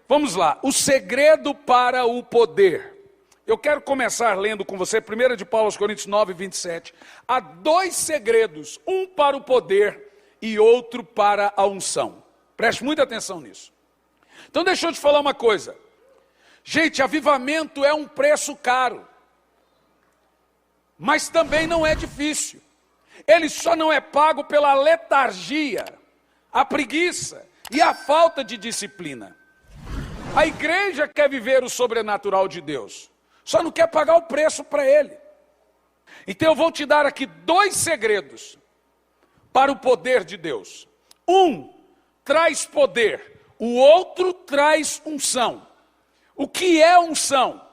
Vamos lá, o segredo para o poder. Eu quero começar lendo com você, 1 de Paulo aos Coríntios 9, 27. Há dois segredos, um para o poder e outro para a unção. Preste muita atenção nisso. Então deixa eu te falar uma coisa. Gente, avivamento é um preço caro. Mas também não é difícil. Ele só não é pago pela letargia, a preguiça e a falta de disciplina. A igreja quer viver o sobrenatural de Deus, só não quer pagar o preço para ele. Então eu vou te dar aqui dois segredos para o poder de Deus. Um traz poder, o outro traz unção. O que é unção?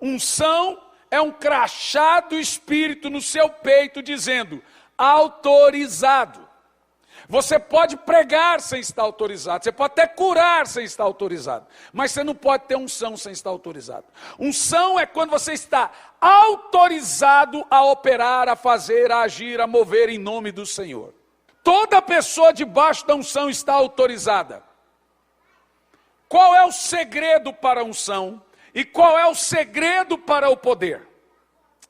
Unção é um crachá do Espírito no seu peito dizendo, autorizado. Você pode pregar sem estar autorizado, você pode até curar sem estar autorizado, mas você não pode ter unção sem estar autorizado. Unção é quando você está autorizado a operar, a fazer, a agir, a mover em nome do Senhor. Toda pessoa debaixo da unção está autorizada. Qual é o segredo para a unção? E qual é o segredo para o poder?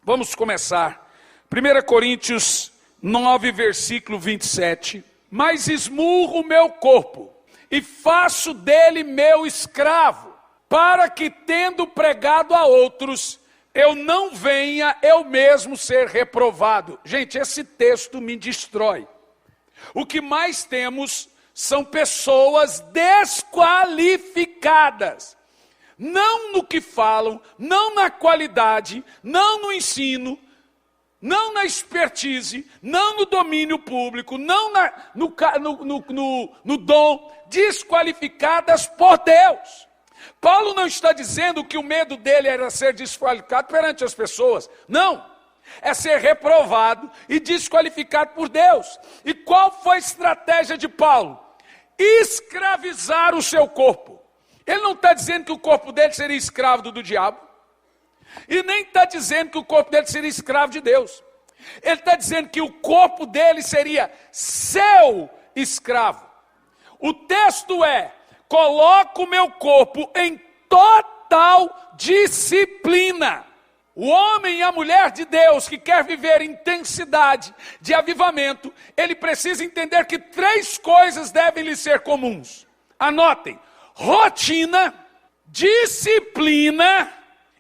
Vamos começar. 1 Coríntios 9, versículo 27. Mas esmurro o meu corpo e faço dele meu escravo, para que tendo pregado a outros, eu não venha eu mesmo ser reprovado. Gente, esse texto me destrói. O que mais temos são pessoas desqualificadas. Não no que falam, não na qualidade, não no ensino, não na expertise, não no domínio público, não no dom, desqualificadas por Deus. Paulo não está dizendo que o medo dele era ser desqualificado perante as pessoas. Não, é ser reprovado e desqualificado por Deus. E qual foi a estratégia de Paulo? Escravizar o seu corpo. Ele não está dizendo que o corpo dele seria escravo do diabo. E nem está dizendo que o corpo dele seria escravo de Deus. Ele está dizendo que o corpo dele seria seu escravo. O texto é, coloco o meu corpo em total disciplina. O homem e a mulher de Deus que quer viver intensidade de avivamento, ele precisa entender que três coisas devem lhe ser comuns. Anotem, rotina, disciplina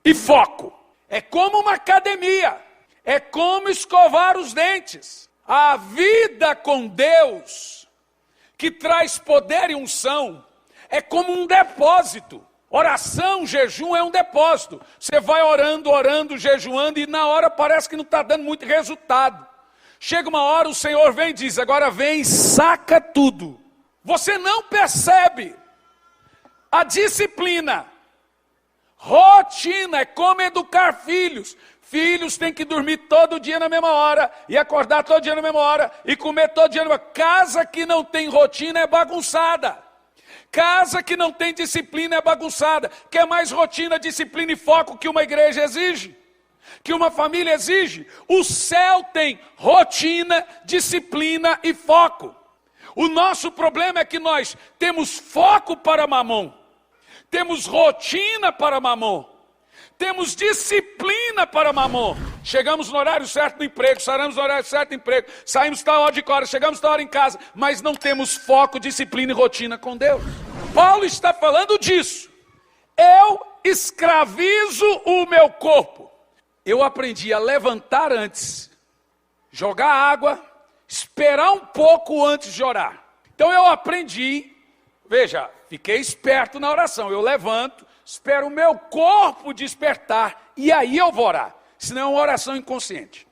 e foco. É como uma academia, é como escovar os dentes. A vida com Deus, que traz poder e unção, é como um depósito. Oração, jejum é um depósito. Você vai orando, orando, jejuando, e na hora parece que não está dando muito resultado. Chega uma hora, o Senhor vem e diz, agora vem e saca tudo. Você não percebe a disciplina. Rotina é como educar filhos. Filhos têm que dormir todo dia na mesma hora, e acordar todo dia na mesma hora, e comer todo dia na mesma hora. Casa que não tem rotina é bagunçada. Casa que não tem disciplina é bagunçada. Quer mais rotina, disciplina e foco que uma igreja exige? Que uma família exige? O céu tem rotina, disciplina e foco. O nosso problema é que nós temos foco para mamon. Temos rotina para mamon. Temos disciplina para mamon. Chegamos no horário certo no emprego, saímos no horário certo no emprego, saímos tal hora de hora, chegamos tal hora em casa, mas não temos foco, disciplina e rotina com Deus. Paulo está falando disso. Eu escravizo o meu corpo. Eu aprendi a levantar antes, jogar água, esperar um pouco antes de orar. Então eu aprendi, veja, fiquei esperto na oração. Eu levanto, espero o meu corpo despertar e aí eu vou orar. Senão é uma oração inconsciente.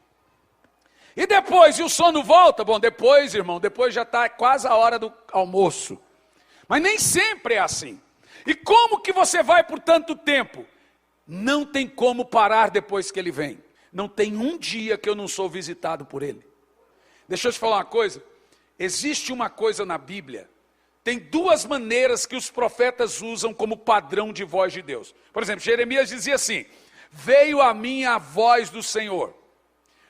E depois, e o sono volta? Bom, depois, irmão, depois já está quase a hora do almoço. Mas nem sempre é assim. E como que você vai por tanto tempo? Não tem como parar depois que ele vem. Não tem um dia que eu não sou visitado por ele. Deixa eu te falar uma coisa. Existe uma coisa na Bíblia. Tem duas maneiras que os profetas usam como padrão de voz de Deus. Por exemplo, Jeremias dizia assim, veio a mim a voz do Senhor.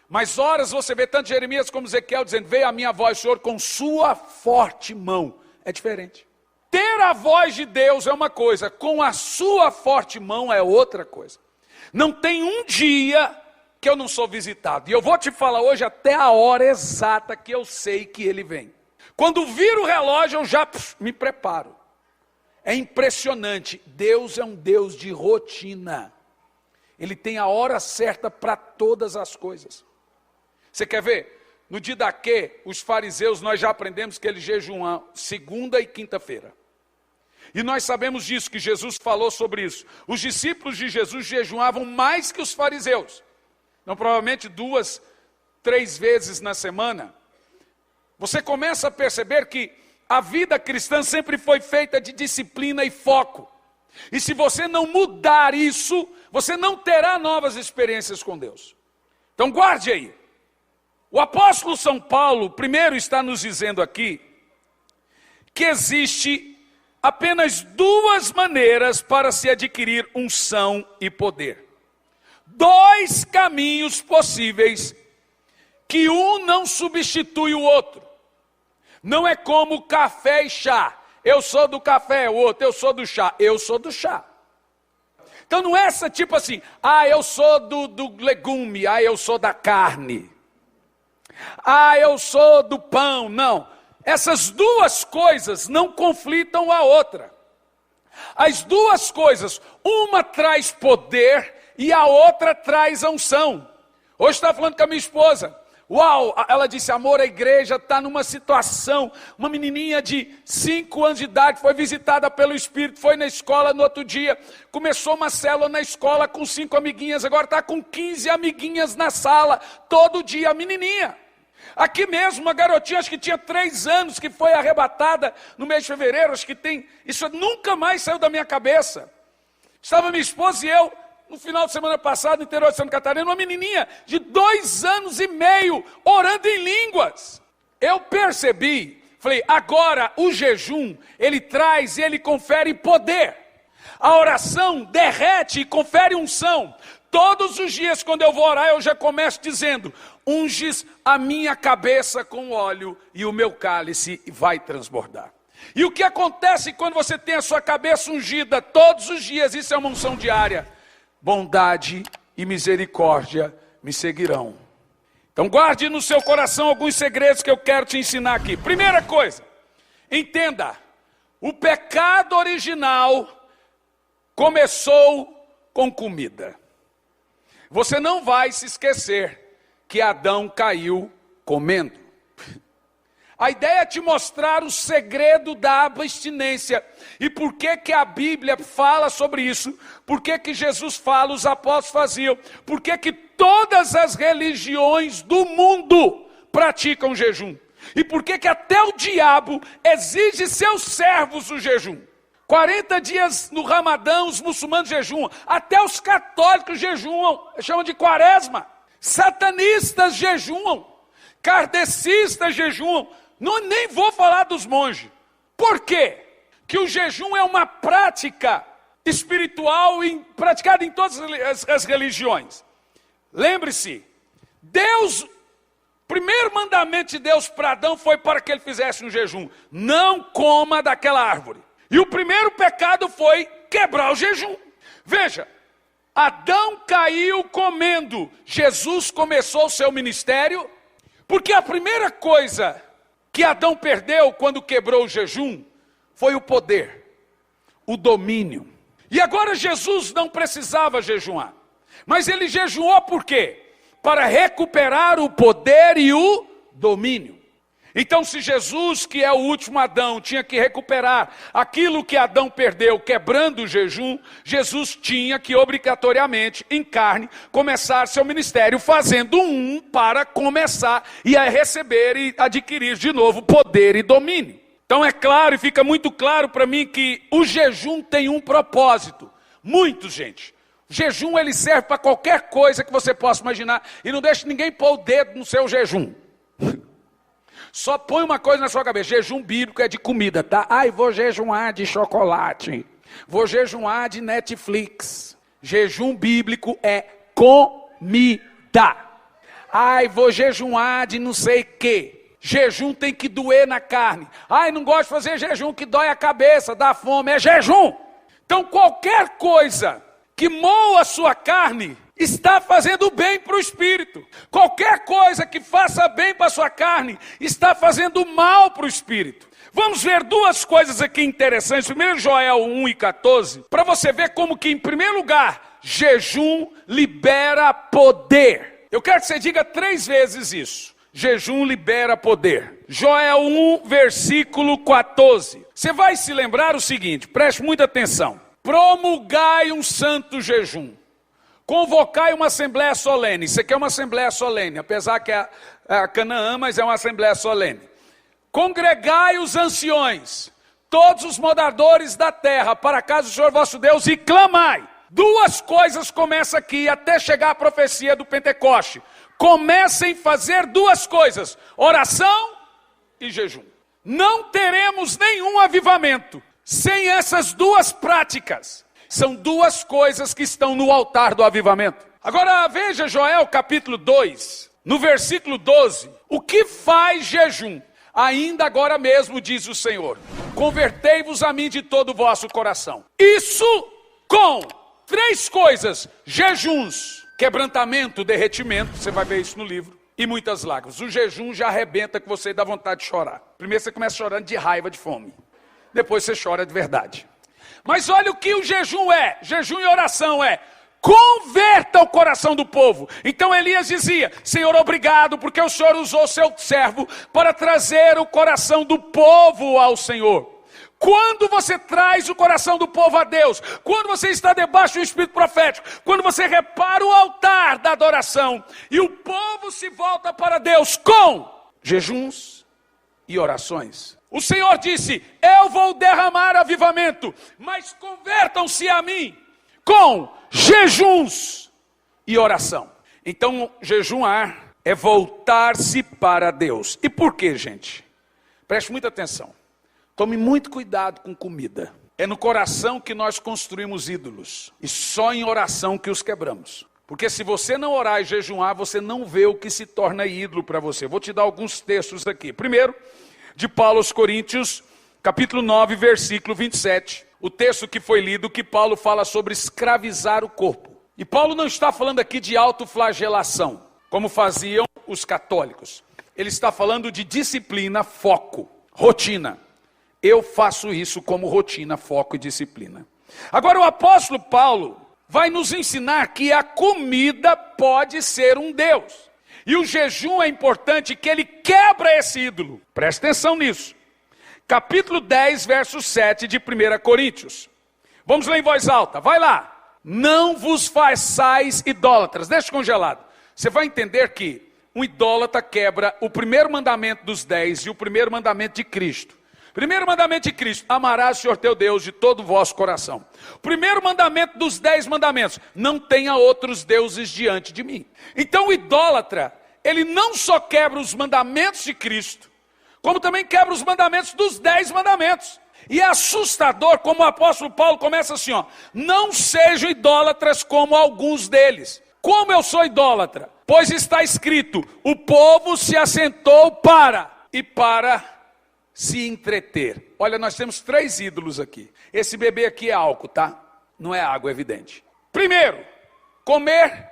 Mas horas você vê tanto Jeremias como Ezequiel dizendo, veio a minha voz, Senhor, com sua forte mão. É diferente. ter a voz de Deus é uma coisa, com a sua forte mão é outra coisa. Não tem um dia que eu não sou visitado. E eu vou te falar hoje até a hora exata que eu sei que ele vem. Quando viro o relógio, eu já me preparo. É impressionante. Deus é um Deus de rotina. Ele tem a hora certa para todas as coisas. Você quer ver? No dia da quê, os fariseus, nós já aprendemos que eles jejuam segunda e quinta-feira. E nós sabemos disso, que Jesus falou sobre isso. Os discípulos de Jesus jejuavam mais que os fariseus. Então, provavelmente 2, 3 vezes na semana. Você começa a perceber que a vida cristã sempre foi feita de disciplina e foco. E se você não mudar isso, você não terá novas experiências com Deus. Então guarde aí. O apóstolo São Paulo, primeiro, está nos dizendo aqui que existe apenas 2 maneiras para se adquirir unção e poder. 2 caminhos possíveis, que um não substitui o outro. Não é como café e chá. Eu sou do café, o outro, eu sou do chá. Eu sou do chá. Então não é essa tipo assim, eu sou do legume, eu sou da carne. Eu sou do pão. Não, essas 2 coisas não conflitam a outra. As 2 coisas, uma traz poder e a outra traz a unção. Hoje estava falando com a minha esposa. Uau, ela disse, amor, a igreja está numa situação, uma menininha de 5 anos de idade, foi visitada pelo Espírito, foi na escola no outro dia, começou uma célula na escola com 5 amiguinhas, agora está com 15 amiguinhas na sala, todo dia, a menininha. Aqui mesmo, uma garotinha, acho que tinha 3 anos, que foi arrebatada no mês de fevereiro, acho que tem, isso nunca mais saiu da minha cabeça. Estava minha esposa e eu, no final de semana passado, no interior de Santa Catarina, uma menininha de 2 anos e meio, orando em línguas. Eu percebi, falei, agora o jejum, ele traz e ele confere poder. A oração derrete e confere unção. Todos os dias quando eu vou orar, eu já começo dizendo, unges a minha cabeça com óleo e o meu cálice vai transbordar. E o que acontece quando você tem a sua cabeça ungida todos os dias, isso é uma unção diária. Bondade e misericórdia me seguirão. Então guarde no seu coração alguns segredos que eu quero te ensinar aqui. Primeira coisa, entenda, o pecado original começou com comida. Você não vai se esquecer que Adão caiu comendo. A ideia é te mostrar o segredo da abstinência. E por que que a Bíblia fala sobre isso? Por que que Jesus fala, os apóstolos faziam? Por que que todas as religiões do mundo praticam jejum? E por que que até o diabo exige seus servos o jejum? 40 dias no Ramadã, os muçulmanos jejuam. Até os católicos jejuam, chamam de quaresma. Satanistas jejuam. Kardecistas jejuam. Não, nem vou falar dos monges. Por quê? Que o jejum é uma prática espiritual praticada em todas as religiões. Lembre-se, Deus, o primeiro mandamento de Deus para Adão foi para que ele fizesse um jejum. Não coma daquela árvore. E o primeiro pecado foi quebrar o jejum. Veja, Adão caiu comendo. Jesus começou o seu ministério, porque a primeira coisa que Adão perdeu quando quebrou o jejum foi o poder, o domínio. E agora Jesus não precisava jejuar, mas ele jejuou por quê? Para recuperar o poder e o domínio. Então se Jesus, que é o último Adão, tinha que recuperar aquilo que Adão perdeu quebrando o jejum, Jesus tinha que obrigatoriamente, em carne, começar seu ministério fazendo para começar e a receber e adquirir de novo poder e domínio. Então é claro e fica muito claro para mim que o jejum tem um propósito. Muito, gente. O jejum ele serve para qualquer coisa que você possa imaginar e não deixe ninguém pôr o dedo no seu jejum. Só põe uma coisa na sua cabeça, jejum bíblico é de comida, tá? Vou jejuar de chocolate, vou jejuar de Netflix. Jejum bíblico é comida. Vou jejuar de não sei o quê. Jejum tem que doer na carne. Ai, não gosto de fazer jejum que dói a cabeça, dá fome, é jejum. Então qualquer coisa que moa a sua carne está fazendo bem para o espírito. Qualquer coisa que faça bem para a sua carne está fazendo mal para o espírito. Vamos ver duas coisas aqui interessantes. Primeiro Joel 1:14, para você ver como que, em primeiro lugar, jejum libera poder. Eu quero que você diga 3 vezes isso. Jejum libera poder. Joel 1, versículo 14. Você vai se lembrar o seguinte, preste muita atenção. Promulgai um santo jejum. Convocai uma assembleia solene. Isso aqui é uma assembleia solene, apesar que é a Canaã, mas é uma assembleia solene. Congregai os anciões, todos os moradores da terra, para a casa do Senhor vosso Deus, e clamai. 2 coisas começam aqui, até chegar a profecia do Pentecoste. Comecem a fazer 2 coisas, oração e jejum. Não teremos nenhum avivamento sem essas 2 práticas. São 2 coisas que estão no altar do avivamento. Agora veja Joel capítulo 2, no versículo 12. O que faz jejum? Ainda agora mesmo, diz o Senhor, convertei-vos a mim de todo o vosso coração. Isso com 3 coisas, jejuns, quebrantamento, derretimento, você vai ver isso no livro, e muitas lágrimas. O jejum já arrebenta com você e dá vontade de chorar. Primeiro você começa chorando de raiva, de fome. Depois você chora de verdade. Mas olha o que o jejum é, jejum e oração é. Converta o coração do povo. Então Elias dizia, Senhor, obrigado, porque o Senhor usou seu servo para trazer o coração do povo ao Senhor. Quando você traz o coração do povo a Deus, quando você está debaixo do Espírito profético, quando você repara o altar da adoração, e o povo se volta para Deus com jejuns e orações. O Senhor disse, eu vou derramar avivamento, mas convertam-se a mim com jejuns e oração. Então, jejuar é voltar-se para Deus. E por quê, gente? Preste muita atenção. Tome muito cuidado com comida. É no coração que nós construímos ídolos. E só em oração que os quebramos. Porque se você não orar e jejuar, você não vê o que se torna ídolo para você. Vou te dar alguns textos aqui. Primeiro, de Paulo aos Coríntios, capítulo 9, versículo 27. O texto que foi lido, que Paulo fala sobre escravizar o corpo. E Paulo não está falando aqui de autoflagelação, como faziam os católicos. Ele está falando de disciplina, foco, rotina. Eu faço isso como rotina, foco e disciplina. Agora o apóstolo Paulo vai nos ensinar que a comida pode ser um Deus. E o jejum é importante, que ele quebra esse ídolo. Preste atenção nisso. Capítulo 10, verso 7 de 1 Coríntios. Vamos ler em voz alta, vai lá. Não vos façais idólatras. Deixa congelado. Você vai entender que um idólatra quebra o primeiro mandamento dos 10 e o primeiro mandamento de Cristo. Primeiro mandamento de Cristo, amarás o Senhor teu Deus de todo o vosso coração. Primeiro mandamento dos 10 mandamentos, não tenha outros deuses diante de mim. Então o idólatra, ele não só quebra os mandamentos de Cristo, como também quebra os mandamentos dos 10 mandamentos. E é assustador como o apóstolo Paulo começa assim, ó, não sejam idólatras como alguns deles. Como eu sou idólatra? Pois está escrito, o povo se assentou para se entreter. Olha, nós temos 3 ídolos aqui. Esse bebê aqui é álcool, tá? Não é água, é evidente. Primeiro, comer,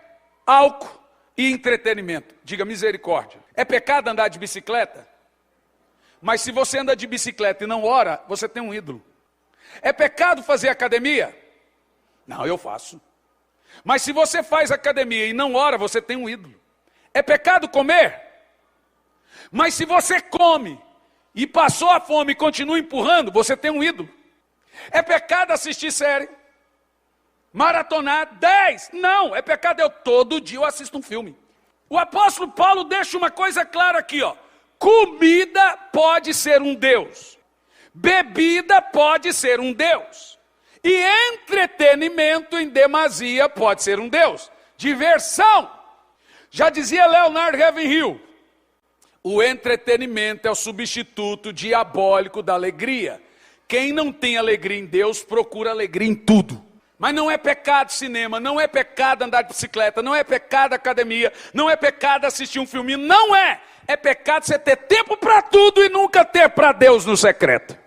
álcool e entretenimento. Diga misericórdia. É pecado andar de bicicleta? Mas se você anda de bicicleta e não ora, você tem um ídolo. É pecado fazer academia? Não, eu faço. Mas se você faz academia e não ora, você tem um ídolo. É pecado comer? Mas se você come e passou a fome e continua empurrando, você tem um ídolo. É pecado assistir série? Maratonar 10? Não, é pecado. Todo dia eu assisto um filme. O apóstolo Paulo deixa uma coisa clara aqui, ó. Comida pode ser um Deus. Bebida pode ser um Deus. E entretenimento em demasia pode ser um Deus. Diversão. Já dizia Leonard Ravenhill, o entretenimento é o substituto diabólico da alegria. Quem não tem alegria em Deus, procura alegria em tudo. Mas não é pecado cinema, não é pecado andar de bicicleta, não é pecado academia, não é pecado assistir um filme, não é. É pecado você ter tempo para tudo e nunca ter para Deus no secreto.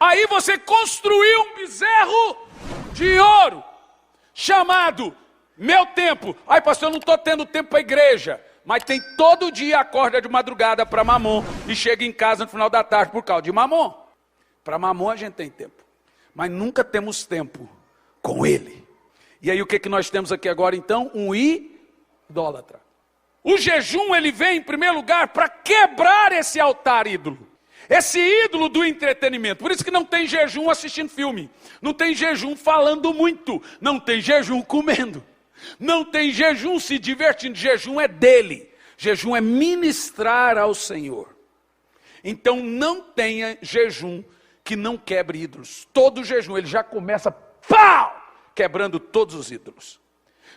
Aí você construiu um bezerro de ouro, chamado meu tempo. Ai, pastor, eu não estou tendo tempo para a igreja. Mas tem todo dia, acorda de madrugada para Mamon e chega em casa no final da tarde por causa de Mamon. Para Mamon a gente tem tempo, mas nunca temos tempo com ele. E aí o que nós temos aqui agora então? Um idólatra. O jejum, ele vem em primeiro lugar para quebrar esse altar ídolo. Esse ídolo do entretenimento. Por isso que não tem jejum assistindo filme. Não tem jejum falando muito. Não tem jejum comendo. Não tem jejum se divertindo. Jejum é dele. Jejum é ministrar ao Senhor. Então não tenha jejum que não quebre ídolos. Todo jejum, ele já começa, pau, quebrando todos os ídolos.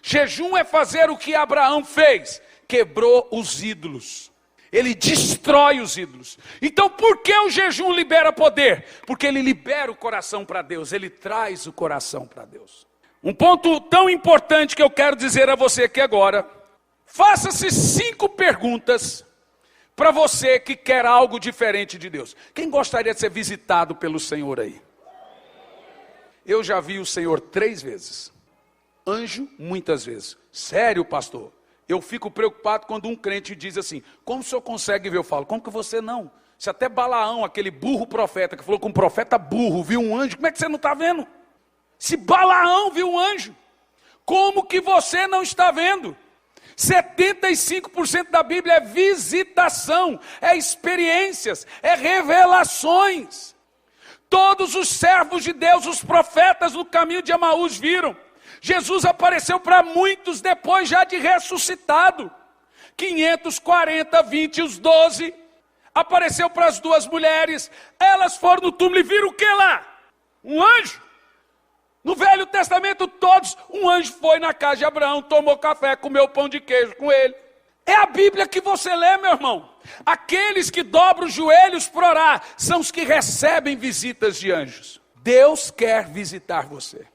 Jejum é fazer o que Abraão fez. Quebrou os ídolos. Ele destrói os ídolos. Então por que o jejum libera poder? Porque ele libera o coração para Deus. Ele traz o coração para Deus. Um ponto tão importante que eu quero dizer a você aqui agora. Faça-se 5 perguntas para você que quer algo diferente de Deus. Quem gostaria de ser visitado pelo Senhor aí? Eu já vi o Senhor 3 vezes. Anjo, muitas vezes. Sério, pastor? Eu fico preocupado quando um crente diz assim, como o senhor consegue ver? Eu falo, como que você não? Se até Balaão, aquele burro profeta, que falou com um profeta burro, viu um anjo, como é que você não está vendo? Se Balaão viu um anjo, como que você não está vendo? 75% da Bíblia é visitação, é experiências, é revelações. Todos os servos de Deus, os profetas no caminho de Emaús viram. Jesus apareceu para muitos depois já de ressuscitado. 540, 20, os 12. Apareceu para as 2 mulheres. Elas foram no túmulo e viram o que lá? Um anjo. No Velho Testamento todos, um anjo foi na casa de Abraão, tomou café, comeu pão de queijo com ele. É a Bíblia que você lê, meu irmão. Aqueles que dobram os joelhos para orar, são os que recebem visitas de anjos. Deus quer visitar você.